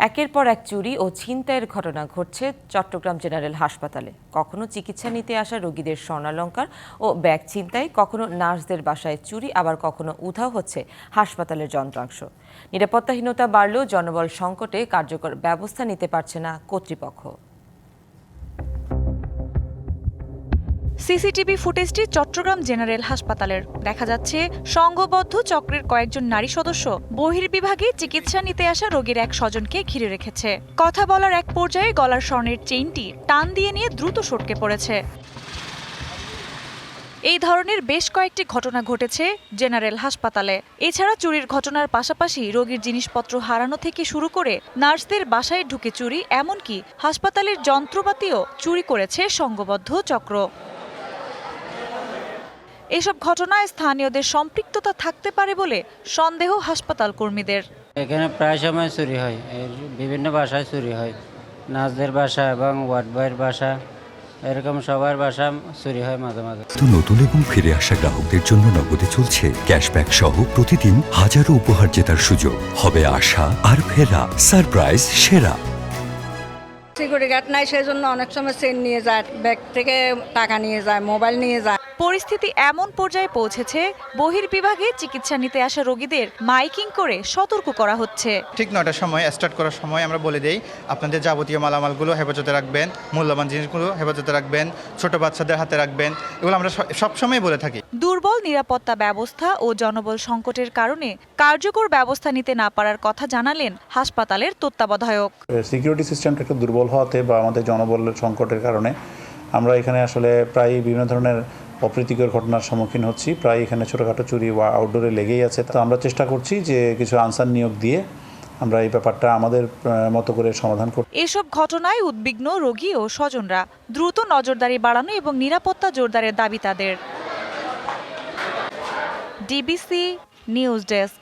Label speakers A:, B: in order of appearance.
A: একের পর এক চুরি ও ছিনতাইয়ের ঘটনা ঘটছে চট্টগ্রাম জেনারেল হাসপাতালে। কখনো চিকিৎসা নিতে আসা রোগীদের স্বর্ণালংকার ও ব্যাগ ছিনতাই, কখনো নার্সদের বাসায় চুরি, আবার কখনো উধাও হচ্ছে হাসপাতালের যন্ত্রাংশ। নিরাপত্তাহীনতা বাড়লেও জনবল সংকটে কার্যকর ব্যবস্থা নিতে পারছে না কর্তৃপক্ষ।
B: সিসিটিভি ফুটেজটি চট্টগ্রাম জেনারেল হাসপাতালের। দেখা যাচ্ছে সংঘবদ্ধ চক্রের কয়েকজন নারী সদস্য বহির্বিভাগে চিকিৎসা নিতে আসা রোগীর এক স্বজনকে ঘিরে রেখেছে। কথা বলার এক পর্যায়ে গলার স্বর্ণের চেইনটি টান দিয়ে নিয়ে দ্রুত সটকে পড়েছে। এই ধরনের বেশ কয়েকটি ঘটনা ঘটেছে জেনারেল হাসপাতালে। এছাড়া চুরির ঘটনার পাশাপাশি রোগীর জিনিসপত্র হারানো থেকে শুরু করে নার্সদের বাসায় ঢুকে চুরি, এমনকি হাসপাতালের যন্ত্রপাতিও চুরি করেছে সংঘবদ্ধ চক্র। এসব ঘটনায় স্থানীয়দের সম্পৃক্ততা থাকতে পারে বলে সন্দেহ হাসপাতাল কর্মীদের।
C: এখানে প্রায় সময় চুরি হয়, বিভিন্ন বাসায় চুরি হয়, নার্সদের বাসা এবং ওয়ার্ড বয়ের বাসা, এরকম সবার বাসা চুরি হয় মাঝে মাঝে।
D: নতুন এবং ফিরে আসা গ্রাহকদের জন্য নগদে চলছে ক্যাশব্যাক সহ প্রতিদিন হাজারো উপহার জেতার সুযোগ। হবে আশা আর ফেরা, সারপ্রাইজ সেরা।
E: সিকিউরিটি গার্ড নাই, সেই জন্য অনেক সময় চেন নিয়ে যায়, ব্যাগ থেকে টাকা নিয়ে যায়, মোবাইল নিয়ে যায়।
B: পরিস্থিতি এমন পর্যায়ে পৌঁছেছে, বহির্বিভাগে চিকিৎসা নিতে আসা রোগীদের মাইকিং করে সতর্ক করা হচ্ছে।
F: ঠিক 9টার সময় স্টার্ট করার সময় আমরা বলে দেই, আপনাদের যাবতীয় মালামালগুলো হেফাজতে রাখবেন, মূল্যবান জিনিসগুলো হেফাজতে রাখবেন, ছোট বাচ্চাদের হাতে রাখবেন, এগুলো আমরা সবসময় বলে থাকি।
B: দুর্বল নিরাপত্তা ব্যবস্থা ও জনবল সংকটের কারণে কার্যকর ব্যবস্থা নিতে না পারার কথা জানালেন হাসপাতালের তত্ত্বাবধায়ক।
G: সিকিউরিটি সিস্টেমটা একটু দুর্বল হওয়াতে বা আমাদের জনবল সংকটের কারণে আমরা এখানে আসলে প্রায় বিভিন্ন ধরনের অপ্রীতিকর ঘটনার সম্মুখীন হচ্ছি। প্রায় এখানে ছোটোখাটো চুরি বা আউটডোরে লেগেই আছে। তো আমরা চেষ্টা করছি যে কিছু আনসার নিয়োগ দিয়ে আমরা এই ব্যাপারটা আমাদের মতো করে সমাধান করব।
B: এসব ঘটনায় উদ্বিগ্ন রোগী ও স্বজনরা। দ্রুত নজরদারি বাড়ানো এবং নিরাপত্তা জোরদারের দাবি তাদের। DBC news desk.